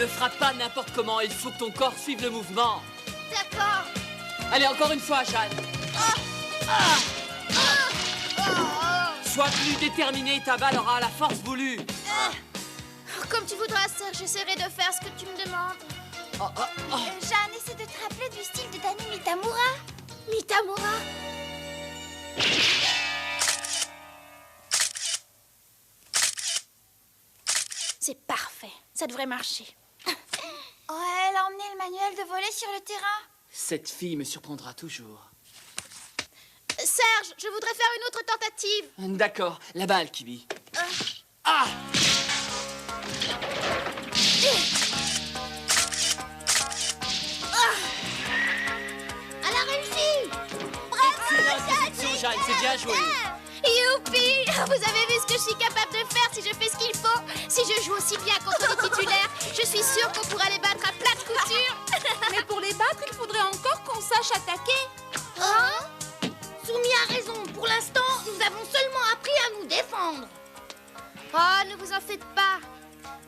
Ne frappe pas n'importe comment, il faut que ton corps suive le mouvement. D'accord. Allez, encore une fois, Jeanne. Sois plus déterminé, ta balle aura la force voulue. Comme tu voudras, Serge, j'essaierai de faire ce que tu me demandes. Jeanne, essaie de te rappeler du style de Dani Mitamura. Mitamura. C'est parfait, ça devrait marcher. Oh, elle a emmené le manuel de volley sur le terrain. Cette fille me surprendra toujours. Serge, je voudrais faire une autre tentative. D'accord, la balle, Kibi. Ah! Elle a réussi. Bravo, Félicitations, Jeanne, c'est bien joué. Youpi! Vous avez vu ce que je suis capable de faire si je fais ce qu'il faut? Si je joue aussi bien contre les titulaires, je suis sûre qu'on pourra les battre à plate couture. Mais pour les battre, il faudrait encore qu'on sache attaquer. Hein? Soumi a raison. Pour l'instant, nous avons seulement appris à nous défendre. Oh, ne vous en faites pas.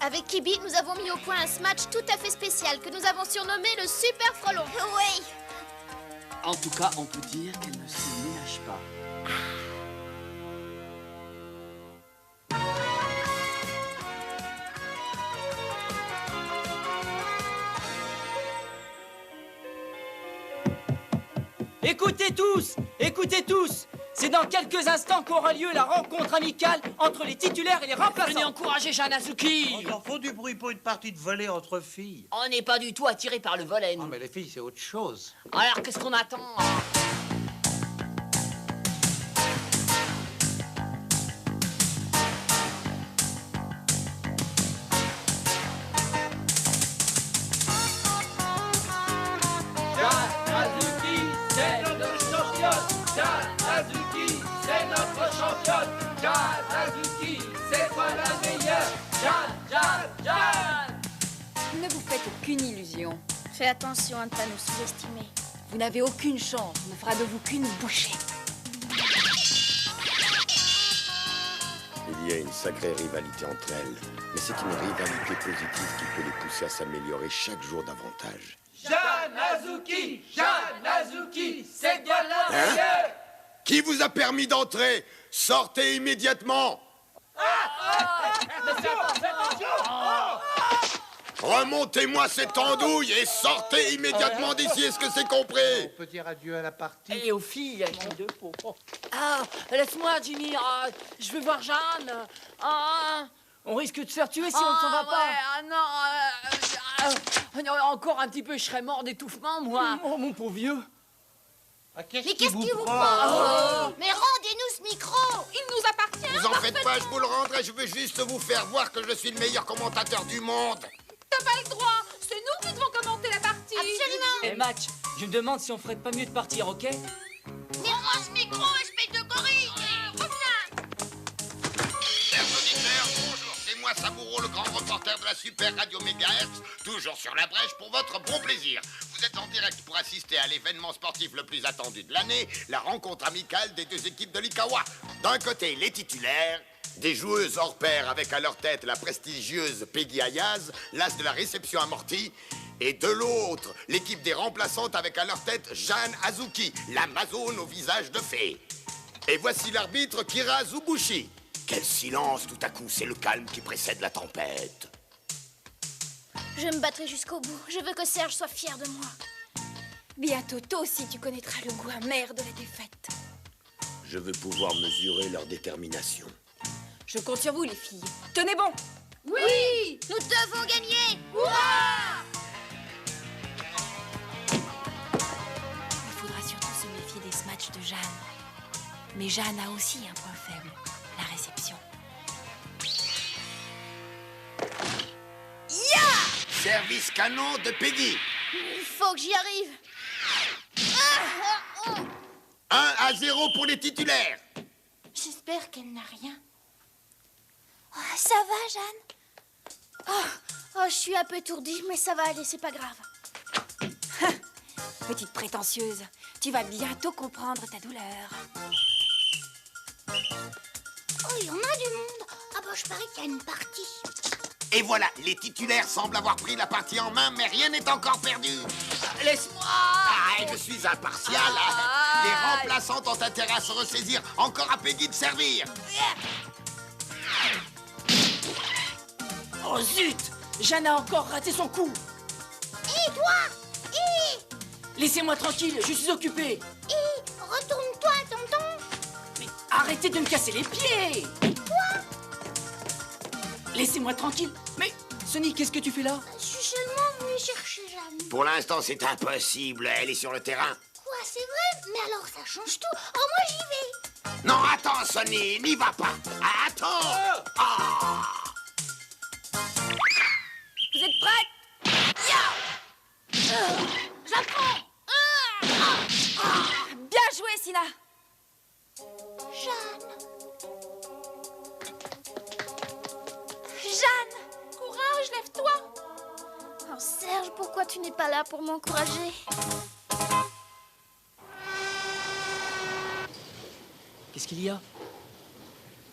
Avec Kibi, nous avons mis au point un smash tout à fait spécial que nous avons surnommé le Super Frelon. Oui. En tout cas, on peut dire qu'elle ne se ménage pas. Écoutez tous, c'est dans quelques instants qu'aura lieu la rencontre amicale entre les titulaires et les remplaçants. Venez encourager Jeanne Azuki. Il en faut du bruit pour une partie de volley entre filles. On n'est pas du tout attiré par le volley, nous. Ah, mais les filles, c'est autre chose. Alors, qu'est-ce qu'on attend? Ne vous faites aucune illusion. Fais attention à ne pas nous sous-estimer. Vous n'avez aucune chance. On ne fera de vous qu'une bouchée. Il y a une sacrée rivalité entre elles, mais c'est une rivalité positive qui peut les pousser à s'améliorer chaque jour davantage. Jeanne Azuki, c'est bien la meilleure. Qui vous a permis d'entrer? Sortez immédiatement! Remontez-moi cette andouille et sortez immédiatement d'ici, est-ce que c'est compris? On peut dire adieu à la partie. Et aux filles, avec les deux pots. Ah, laisse-moi, Jimmy. Ah, je veux voir Jeanne. Ah, on risque de se faire tuer si on ne s'en va pas. Non, encore un petit peu, je serais mort d'étouffement, moi. Oh, mon pauvre vieux. Ah, Mais qu'est-ce qui vous prend? Mais rendez-nous ce micro. Il nous appartient. Vous en faites pas, je vous le rendrai, je veux juste vous faire voir que je suis le meilleur commentateur du monde. T'as pas le droit. C'est nous qui devons commenter la partie. Absolument. Eh, Match, je me demande si on ferait pas mieux de partir, ok? Mais rends ce micro, espèce de gorille. Reviens. Chers auditeurs, bonjour, c'est moi Saburo, le grand reporter de la Super Radio Mégahertz, toujours sur la brèche pour votre bon plaisir. Vous êtes en direct pour assister à l'événement sportif le plus attendu de l'année, la rencontre amicale des deux équipes de l'Ikawa. D'un côté, les titulaires, des joueuses hors pair avec à leur tête la prestigieuse Peggy Ayaz, l'as de la réception amortie, et de l'autre, l'équipe des remplaçantes avec à leur tête Jeanne Azuki, l'Amazone au visage de fée. Et voici l'arbitre Kira Zubushi. Quel silence tout à coup, c'est le calme qui précède la tempête. Je me battrai jusqu'au bout. Je veux que Serge soit fier de moi. Bientôt, toi aussi, tu connaîtras le goût amer de la défaite. Je veux pouvoir mesurer leur détermination. Je compte sur vous, les filles. Tenez bon. Oui, nous devons gagner. Il faudra surtout se méfier des smatchs de Jeanne. Mais Jeanne a aussi un point faible, la réception. Service canon de Peggy. Il faut que j'y arrive. 1-0 pour les titulaires. J'espère qu'elle n'a rien. Oh, ça va, Jeanne? Oh, je suis un peu étourdie, mais ça va aller, c'est pas grave. Petite prétentieuse, tu vas bientôt comprendre ta douleur. Oh, il y en a du monde. Ah bah, je parie qu'il y a une partie. Et voilà, les titulaires semblent avoir pris la partie en main, mais rien n'est encore perdu. Laisse-moi. Ah, je suis impartial. Hein. Les remplaçantes ont intérêt à se ressaisir. Encore à Peggy de servir. Oh zut! Jeanne a encore raté son coup. Et toi? Laissez-moi tranquille, je suis occupé. Retourne-toi, tonton. Mais arrêtez de me casser les pieds. Quoi? Laissez-moi tranquille. Mais Sonny, qu'est-ce que tu fais là? Je suis seulement venue chercher Jeanne. Pour l'instant, c'est impossible. Elle est sur le terrain. Quoi, c'est vrai? Mais alors ça change tout. Oh, moi j'y vais. Non, attends, Sonny, n'y va pas. Attends. Ah. Vous êtes prêtes? J'apprends. Bien joué, Sina. Jeanne. Jeanne, courage, lève-toi. Oh, Serge, pourquoi tu n'es pas là pour m'encourager? Qu'est-ce qu'il y a?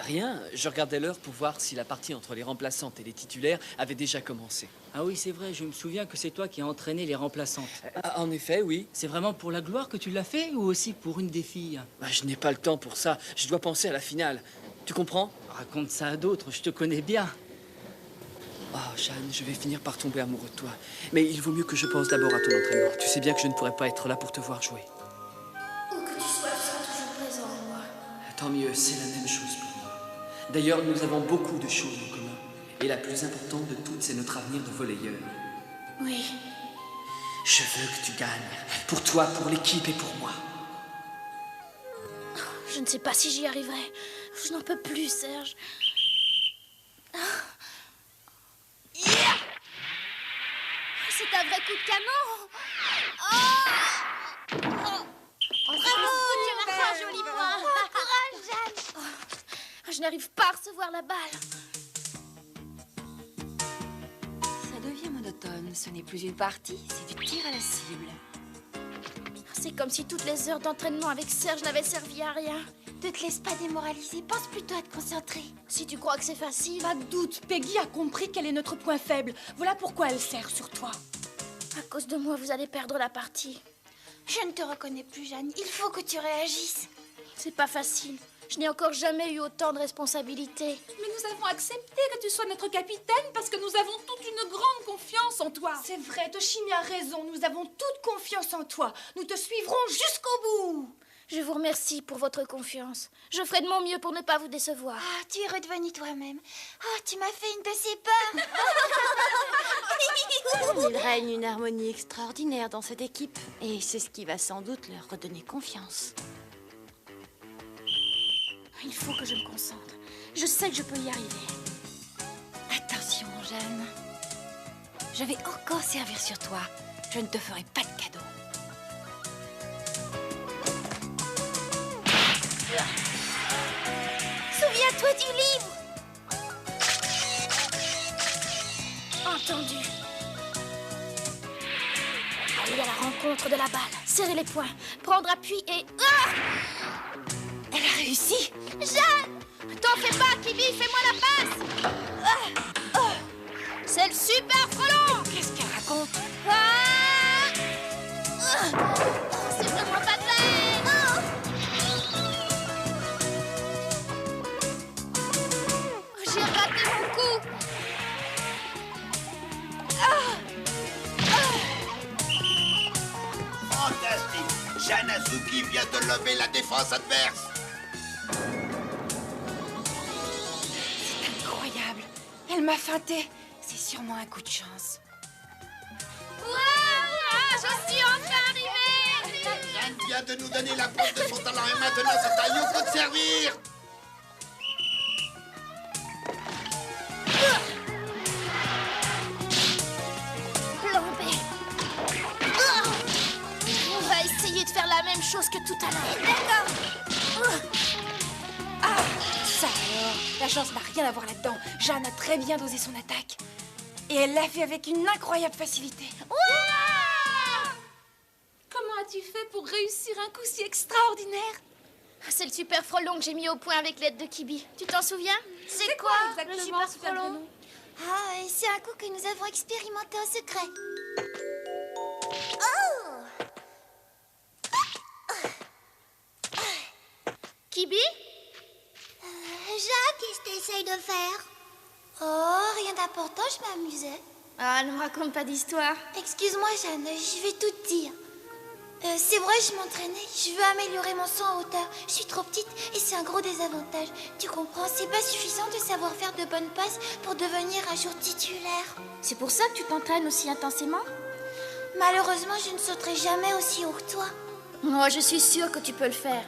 Rien, je regardais l'heure pour voir si la partie entre les remplaçantes et les titulaires avait déjà commencé. Ah oui, c'est vrai, je me souviens que c'est toi qui as entraîné les remplaçantes. En effet, oui. C'est vraiment pour la gloire que tu l'as fait ou aussi pour une des filles? Bah, je n'ai pas le temps pour ça, je dois penser à la finale. Tu comprends? Raconte ça à d'autres, je te connais bien. Oh, Jeanne, je vais finir par tomber amoureux de toi. Mais il vaut mieux que je pense d'abord à ton entraînement. Tu sais bien que je ne pourrai pas être là pour te voir jouer. Où que tu sois, tu seras toujours présent à moi. Tant mieux, c'est la même chose pour moi. D'ailleurs, nous avons beaucoup de choses en commun. Et la plus importante de toutes, c'est notre avenir de volleyeur. Oui. Je veux que tu gagnes. Pour toi, pour l'équipe et pour moi. Je ne sais pas si j'y arriverai. Je n'en peux plus, Serge. C'est un vrai coup de canon. Bravo, tu marques un joli point. Courage, Jeanne. Je n'arrive pas à recevoir la balle. Ça devient monotone. Ce n'est plus une partie, c'est du tir à la cible. C'est comme si toutes les heures d'entraînement avec Serge n'avaient servi à rien. Ne te laisse pas démoraliser, pense plutôt à te concentrer. Si tu crois que c'est facile... Pas de doute, Peggy a compris quel est notre point faible. Voilà pourquoi elle sert sur toi. À cause de moi, vous allez perdre la partie. Je ne te reconnais plus, Jeanne. Il faut que tu réagisses. C'est pas facile. Je n'ai encore jamais eu autant de responsabilités. Mais nous avons accepté que tu sois notre capitaine parce que nous avons toute une grande confiance en toi. C'est vrai, Toshimi a raison. Nous avons toute confiance en toi. Nous te suivrons jusqu'au bout. Je vous remercie pour votre confiance. Je ferai de mon mieux pour ne pas vous décevoir. Ah, tu es redevenue toi-même. Ah, tu m'as fait une de ces peurs. Il règne une harmonie extraordinaire dans cette équipe. Et c'est ce qui va sans doute leur redonner confiance. Il faut que je me concentre. Je sais que je peux y arriver. Attention, Jeanne. Je vais encore servir sur toi. Je ne te ferai pas de cadeau. Souviens-toi du livre. Entendu. Aller à la rencontre de la balle. Serrer les poings. Prendre appui et... Ah! Elle a réussi. Jeanne! T'en fais pas, Kibi, fais-moi la passe. C'est le super frelon. Qu'est-ce qu'elle raconte? C'est vraiment pas vrai. J'ai raté mon coup. Fantastique. Jeanne Azuki vient de lever la défense adverse. Incroyable. Elle m'a feinté. C'est sûrement un coup de chance. Je suis enfin arrivée. Jeanne vient de nous donner la preuve de son talent et maintenant c'est à Yoko de servir. Plan B. On va essayer de faire la même chose que tout à l'heure. D'accord. Ah, ça alors. La chance n'a rien à voir là-dedans. Jeanne a très bien dosé son attaque. Et elle l'a fait avec une incroyable facilité. Comment as-tu fait pour réussir un coup si extraordinaire? C'est le super frelon que j'ai mis au point avec l'aide de Kibi. Tu t'en souviens? C'est quoi exactement le super ce frelon? Ah, et c'est un coup que nous avons expérimenté en secret. Oh! Kibi? Jacques, qu'est-ce que t'essayes de faire? Oh, rien d'important, je m'amusais. Ah, ne me raconte pas d'histoire. Excuse-moi, Jeanne, je vais tout te dire. C'est vrai, je m'entraînais. Je veux améliorer mon saut en hauteur. Je suis trop petite et c'est un gros désavantage. Tu comprends, c'est pas suffisant de savoir faire de bonnes passes pour devenir un jour titulaire. C'est pour ça que tu t'entraînes aussi intensément? Malheureusement, je ne sauterai jamais aussi haut que toi. Oh, je suis sûre que tu peux le faire.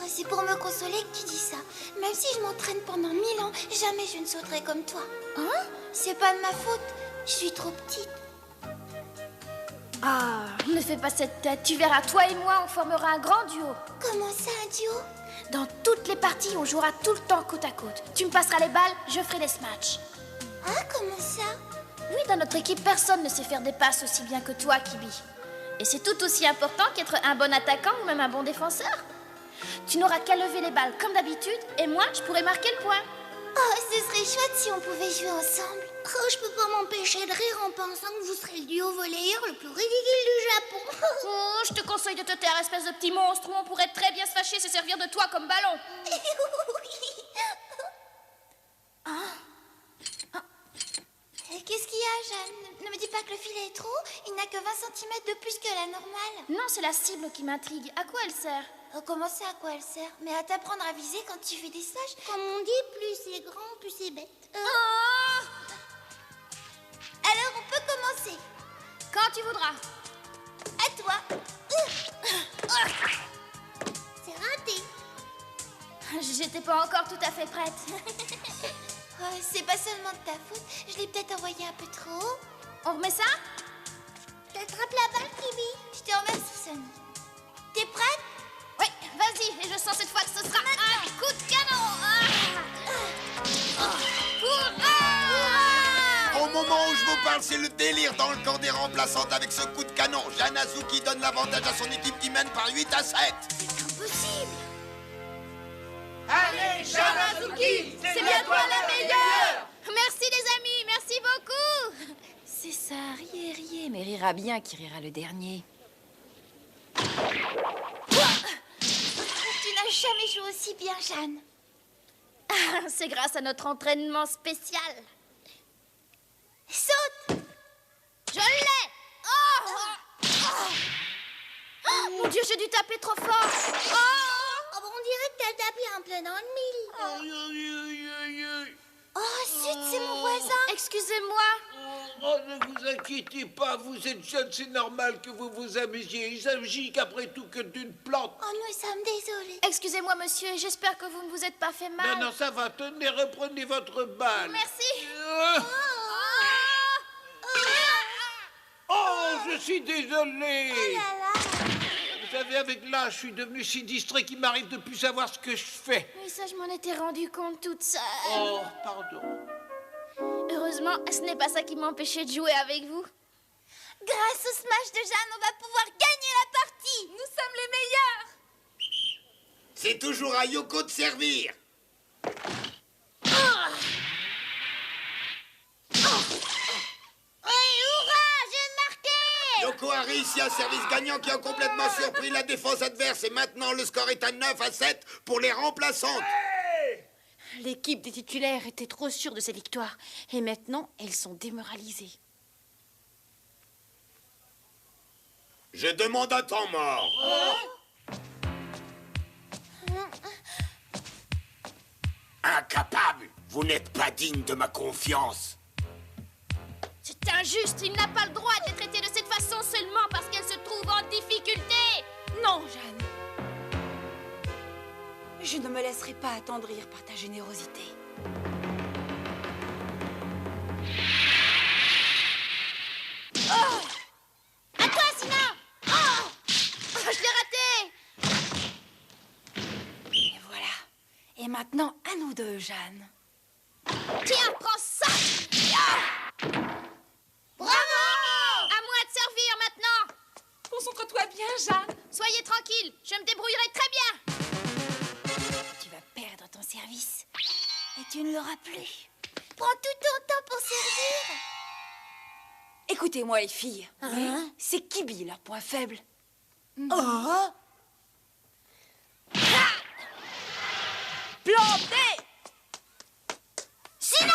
Oh, c'est pour me consoler que tu dis ça. Même si je m'entraîne pendant 1000 ans, jamais je ne sauterai comme toi. Hein? C'est pas de ma faute. Je suis trop petite. Ah, ne fais pas cette tête. Tu verras, toi et moi, on formera un grand duo. Comment ça, un duo? Dans toutes les parties, on jouera tout le temps côte à côte. Tu me passeras les balles, je ferai les smatchs. Ah, comment ça? Oui, dans notre équipe, personne ne sait faire des passes aussi bien que toi, Kibi. Et c'est tout aussi important qu'être un bon attaquant ou même un bon défenseur. Tu n'auras qu'à lever les balles comme d'habitude, et moi, je pourrai marquer le point. Oh, ce serait chouette si on pouvait jouer ensemble. Oh, je peux pas m'empêcher de rire en pensant que vous serez le duo volleyeur le plus ridicule du Japon. Oh, je te conseille de te taire, espèce de petit monstre, ou on pourrait très bien se fâcher et se servir de toi comme ballon. Qu'est-ce qu'il y a, Jeanne? Ne me dis pas que le filet est trop haut. Il n'a que 20 cm de plus que la normale. Non, c'est la cible qui m'intrigue. À quoi elle sert? Oh, comment ça, à quoi elle sert? Mais à t'apprendre à viser quand tu fais des stages. Comme on dit, plus c'est grand, plus c'est bête. Oh! Alors, on peut commencer. Quand tu voudras. À toi. C'est raté. J'étais pas encore tout à fait prête. Oh, c'est pas seulement de ta faute. Je l'ai peut-être envoyé un peu trop haut. On remet ça? T'attrapes la balle, Kibi. Je te remercie, Sonny. T'es prête? Oui, vas-y. Et je sens cette fois que ce sera un coup de canon. Au moment où je vous parle, c'est le délire dans le camp des remplaçantes avec ce coup de canon. Jeanne Azuki donne l'avantage à son équipe qui mène par 8-7. C'est impossible. Allez, Jeanne Azuki, C'est bien toi la meilleure. Merci les amis, merci beaucoup. C'est ça, riez, riez, mais rira bien qui rira le dernier. Tu n'as jamais joué aussi bien, Jeanne. C'est grâce à notre entraînement spécial. Saute. Je l'ai. Oh, mon Dieu, j'ai dû taper trop fort. Oh, on dirait que t'as tapé un peu dans le mille. Oh, zut, c'est mon voisin. Excusez-moi. Oh, ne vous inquiétez pas, vous êtes jeune, c'est normal que vous vous amusiez. Il s'agit qu'après tout que d'une plante. Oh, nous sommes désolés. Excusez-moi, monsieur, et j'espère que vous ne vous êtes pas fait mal. Non, non, ça va, tenez, reprenez votre balle. Merci. Oh, je suis désolé. Oh là là. Vous savez, avec l'âge, je suis devenu si distrait qu'il m'arrive de plus savoir ce que je fais. Oui, ça, je m'en étais rendu compte toute seule. Oh, pardon. Heureusement, ce n'est pas ça qui m'empêchait de jouer avec vous. Grâce au smash de Jeanne, on va pouvoir gagner la partie. Nous sommes les meilleurs. C'est toujours à Yoko de servir. Yoko a réussi un service gagnant qui a complètement surpris la défense adverse. Et maintenant, le score est à 9-7 pour les remplaçantes. L'équipe des titulaires était trop sûre de sa victoire. Et maintenant, elles sont démoralisées. Je demande un temps mort. Incapable. Vous n'êtes pas digne de ma confiance. C'est injuste, il n'a pas le droit de les traiter de cette façon seulement parce qu'elle se trouve en difficulté. Non, Jeanne. Je ne me laisserai pas attendrir par ta générosité. À toi, Sina. Je l'ai raté. Et voilà. Et maintenant, à nous deux, Jeanne. Tiens, prends ça. Bravo. À moi de servir maintenant. Concentre-toi bien, Jeanne. Soyez tranquille, je me débrouillerai très bien. Tu vas perdre ton service. Et tu ne l'auras plus. Prends tout ton temps pour servir. Écoutez-moi, les filles. C'est Kibi, leur point faible. Oh. Planté. Sina!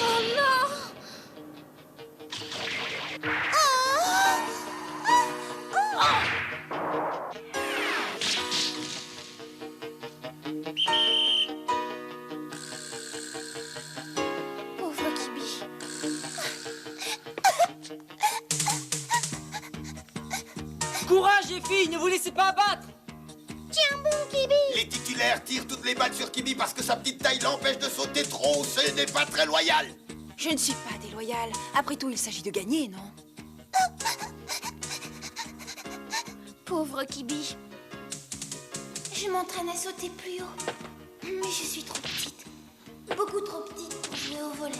Oh non! Pauvre Kibi. Courage, les filles, ne vous laissez pas abattre. Tiens bon, Kibi. Les titulaires tirent toutes les balles sur Kibi parce que sa petite taille l'empêche de sauter trop. Ce n'est pas très loyal. Je ne suis pas déloyale. Après tout, il s'agit de gagner, non? Pauvre Kibi. Je m'entraîne à sauter plus haut. Mais je suis trop petite. Beaucoup trop petite pour jouer au volet.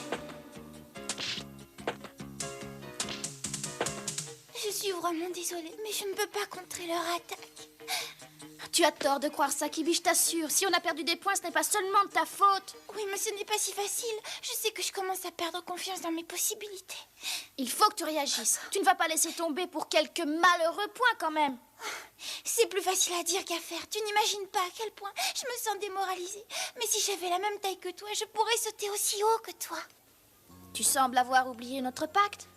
Je suis vraiment désolée, mais je ne peux pas contrer leur attaque. Tu as tort de croire ça, Kibi, je t'assure. Si on a perdu des points, ce n'est pas seulement de ta faute. Oui, mais ce n'est pas si facile. Je sais que je commence à perdre confiance dans mes possibilités. Il faut que tu réagisses. Tu ne vas pas laisser tomber pour quelques malheureux points quand même. C'est plus facile à dire qu'à faire. Tu n'imagines pas à quel point je me sens démoralisée. Mais si j'avais la même taille que toi, je pourrais sauter aussi haut que toi. Tu sembles avoir oublié notre pacte.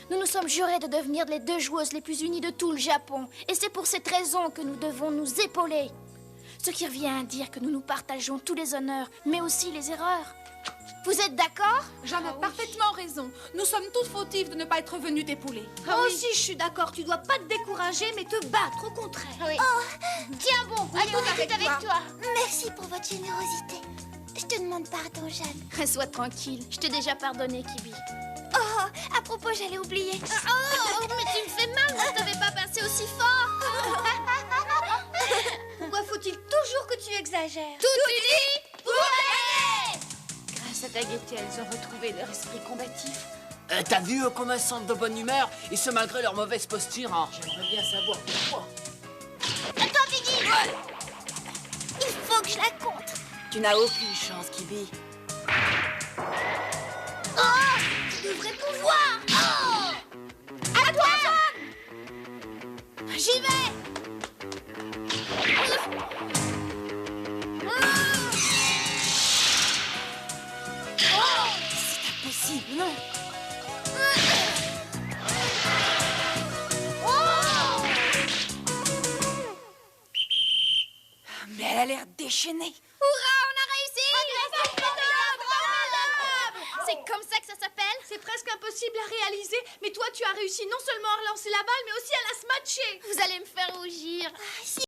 Nous nous sommes jurés de devenir les 2 joueuses les plus unies de tout le Japon. Et c'est pour cette raison que nous devons nous épauler. Ce qui revient à dire que nous nous partageons tous les honneurs, mais aussi les erreurs. Vous êtes d'accord? Jeanne a parfaitement raison. Nous sommes toutes fautives de ne pas être venues t'épauler. Moi aussi, je suis d'accord. Tu dois pas te décourager, mais te battre, au contraire. Tiens bon, allez, on est avec toutes avec toi. toi. Merci pour votre générosité. Je te demande pardon, Jeanne. Sois tranquille. Je t'ai déjà pardonné, Kibi. Oh, à propos, j'allais oublier. Oh, mais tu me fais mal. Moi, je t'avais pas pincé aussi fort. Pourquoi faut-il toujours que tu exagères? Tout dit pour Grâce à ta gaieté, elles ont retrouvé leur esprit combatif. T'as vu comme elles semblent de bonne humeur, et ce malgré leur mauvaise posture. Hein. J'aimerais bien savoir pourquoi. Attends, Piggy. Il faut que je la contre. Tu n'as aucune chance, Kibi. Oh, tu devrais pouvoir. Oh. À toi, Jeanne. J'y vais. C'est impossible, non? Mais elle a l'air déchaînée. Hurrah, on a réussi! C'est comme ça que ça s'appelle? C'est presque impossible à réaliser, mais toi, tu as réussi non seulement à relancer la balle, mais aussi à la smatcher. Vous allez me faire rougir.